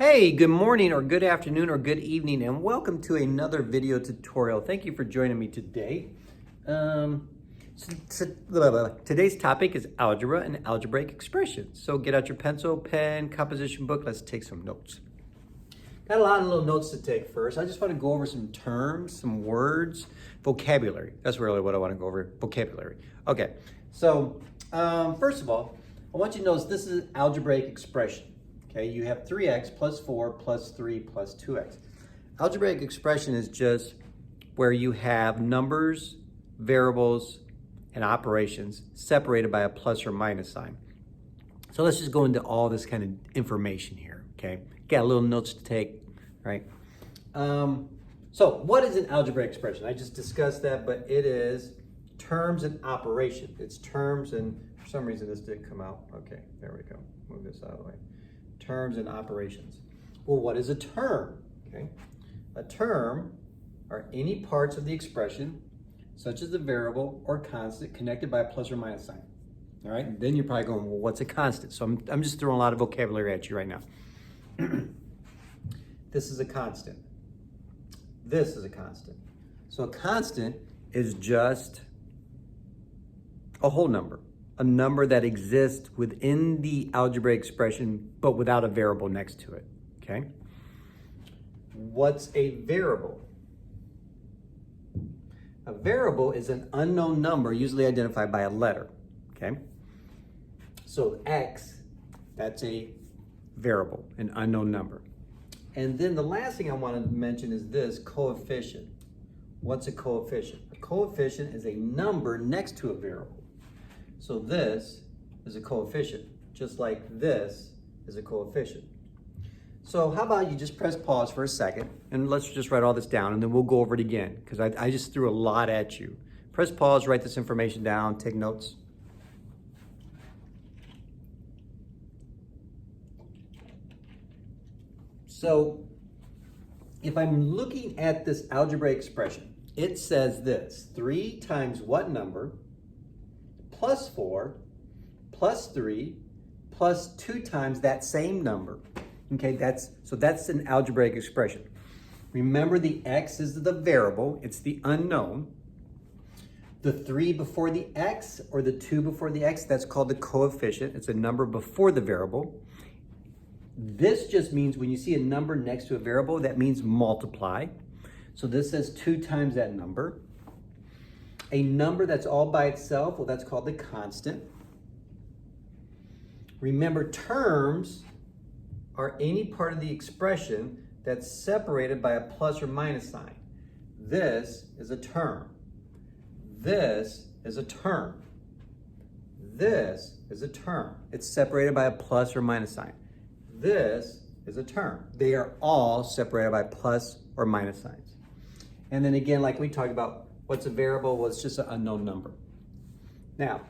Hey, good morning or good afternoon or good evening, and welcome to another video tutorial. Thank you for joining me today. Today's topic is algebra and algebraic expressions. So get out your pencil, pen, composition book. Let's take some notes. Got a lot of little notes to take first. I just want to go over some terms, some words, vocabulary. That's really what I want to go over, vocabulary. Okay, so first of all, I want you to notice this is an algebraic expression. Okay, you have 3x plus 4 plus 3 plus 2x. Algebraic expression is just where you have numbers, variables, and operations separated by a plus or minus sign. So let's just go into all this kind of information here, okay? Got little notes to take, right? So what is an algebraic expression? I just discussed that, but it is terms and operation. It's terms and, for some reason this didn't come out. Okay, there we go. Move this out of the way. Terms and operations. Well, what is a term? Okay, a term are any parts of the expression, such as a variable or constant, connected by a plus or minus sign. All right, and then you're probably going, well, what's a constant? So I'm just throwing a lot of vocabulary at you right now. This is a constant. This is a constant. So a constant is just a whole number. A number that exists within the algebraic expression, but without a variable next to it, okay? What's a variable? A variable is an unknown number, usually identified by a letter, okay? So x, that's a variable, an unknown number. And then the last thing I want to mention is this, coefficient. What's a coefficient? A coefficient is a number next to a variable. So this is a coefficient, just like this is a coefficient. So how about you just press pause for a second, and let's just write all this down, and then we'll go over it again, because I just threw a lot at you. Press pause, write this information down, take notes. So if I'm looking at this algebraic expression, it says this, 3 times what number? Plus 4, plus 3, plus 2 times that same number. Okay, that's an algebraic expression. Remember, the x is the variable, it's the unknown. The 3 before the x or the 2 before the x, that's called the coefficient. It's a number before the variable. This just means when you see a number next to a variable, that means multiply. So this says 2 times that number. A number that's all by itself, well, that's called the constant. Remember, terms are any part of the expression that's separated by a plus or minus sign. This is a term. This is a term. This is a term. It's separated by a plus or minus sign. This is a term. They are all separated by plus or minus signs. And then again, like we talked about, what's a variable? Well, it's just an unknown number. Now,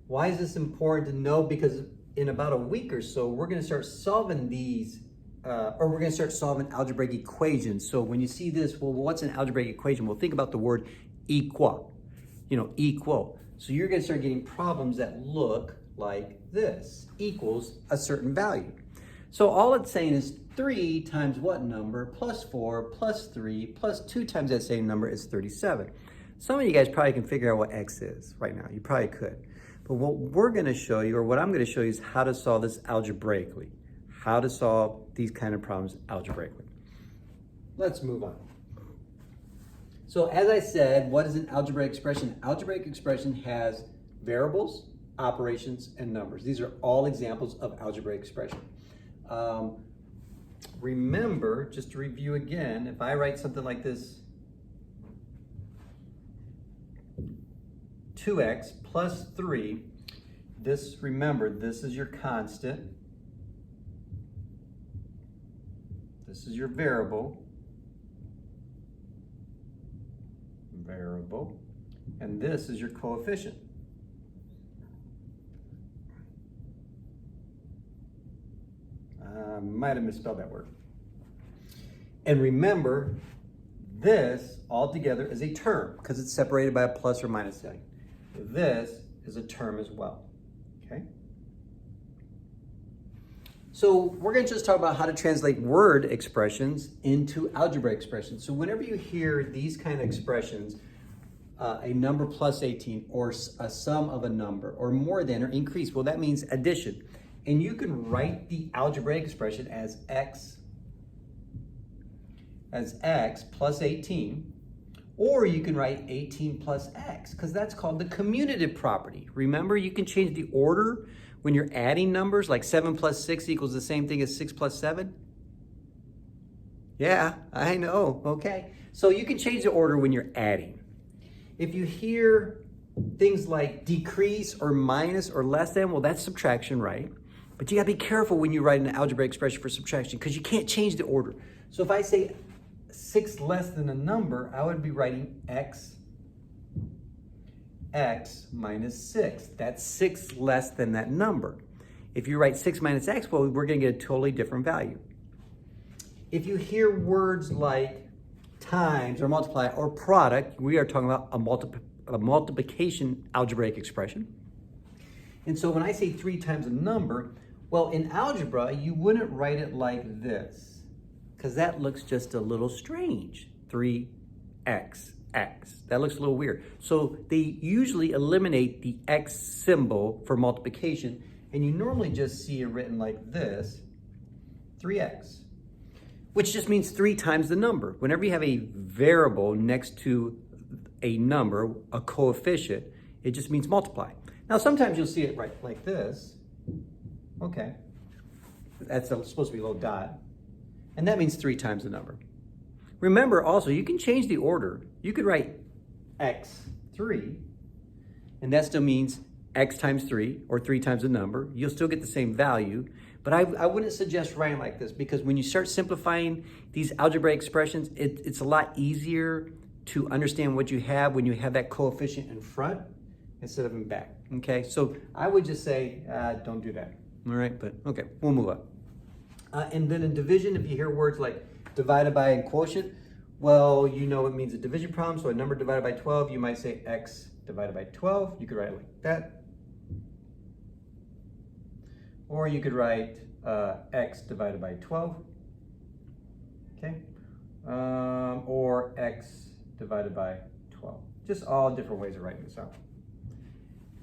why is this important to know? Because in about a week or so, we're going to start solving these, or we're going to start solving algebraic equations. So when you see this, well, what's an algebraic equation? Well, think about the word equal, equal. So you're going to start getting problems that look like this, equals a certain value. So all it's saying is 3 times what number plus 4 plus 3 plus 2 times that same number is 37. Some of you guys probably can figure out what x is right now. You probably could. But what we're going to show you, or what I'm going to show you, is how to solve this algebraically. How to solve these kind of problems algebraically. Let's move on. So as I said, what is an algebraic expression? Algebraic expression has variables, operations, and numbers. These are all examples of algebraic expression. Remember, just to review again, if I write something like this, 2x plus 3, remember, this is your constant. This is your variable, and this is your coefficient. Might have misspelled that word. And remember, this altogether is a term because it's separated by a plus or minus sign. This is a term as well, okay? So we're going to just talk about how to translate word expressions into algebraic expressions. So whenever you hear these kind of expressions, a number plus 18, or a sum of a number, or more than, or increase, well, that means addition. And you can write the algebraic expression as x plus 18, or you can write 18 plus x, because that's called the commutative property. Remember, you can change the order when you're adding numbers, like 7 plus 6 equals the same thing as 6 plus 7. Yeah, I know, okay. So you can change the order when you're adding. If you hear things like decrease or minus or less than, well, that's subtraction, right? But you gotta be careful when you write an algebraic expression for subtraction, because you can't change the order. So if I say 6 less than a number, I would be writing x minus 6. That's 6 less than that number. If you write 6 minus x, well, we're going to get a totally different value. If you hear words like times or multiply or product, we are talking about a multiplication algebraic expression. And so when I say 3 times a number, well, in algebra, you wouldn't write it like this, because that looks just a little strange. 3x. X. That looks a little weird. So they usually eliminate the X symbol for multiplication, and you normally just see it written like this, 3x, which just means 3 times the number. Whenever you have a variable next to a number, a coefficient, it just means multiply. Now, sometimes you'll see it right like this. Okay. That's supposed to be a little dot. And that means 3 times the number. Remember also, you can change the order. You could write x3, and that still means x times 3, or 3 times the number. You'll still get the same value, but I wouldn't suggest writing like this, because when you start simplifying these algebraic expressions, it's a lot easier to understand what you have when you have that coefficient in front instead of in back, okay? So I would just say, don't do that, all right? But okay, we'll move on. And then in division, if you hear words like divided by and quotient, well, you know it means a division problem. So a number divided by 12, you might say x divided by 12. You could write it like that. Or you could write x divided by 12. Okay. Or x divided by 12. Just all different ways of writing this out.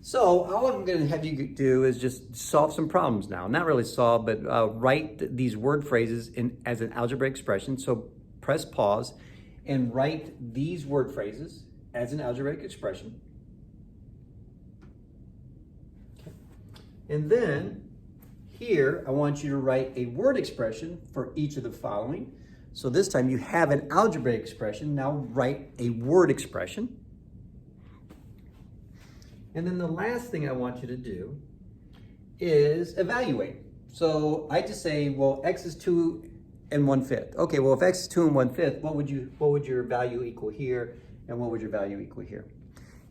So all I'm going to have you do is just solve some problems now. Not really solve, but write these word phrases as an algebraic expression. So press pause and write these word phrases as an algebraic expression. Okay. And then here, I want you to write a word expression for each of the following. So this time you have an algebraic expression. Now write a word expression. And then the last thing I want you to do is evaluate. So I just say, well, x is 2 1/5. Okay, well, if x is 2 1/5, what would your value equal here, and what would your value equal here?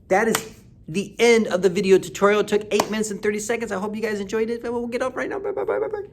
That is the end of the video tutorial. It took 8 minutes and 30 seconds. I hope you guys enjoyed it. We'll get off right now. Bye, bye, bye, bye, bye.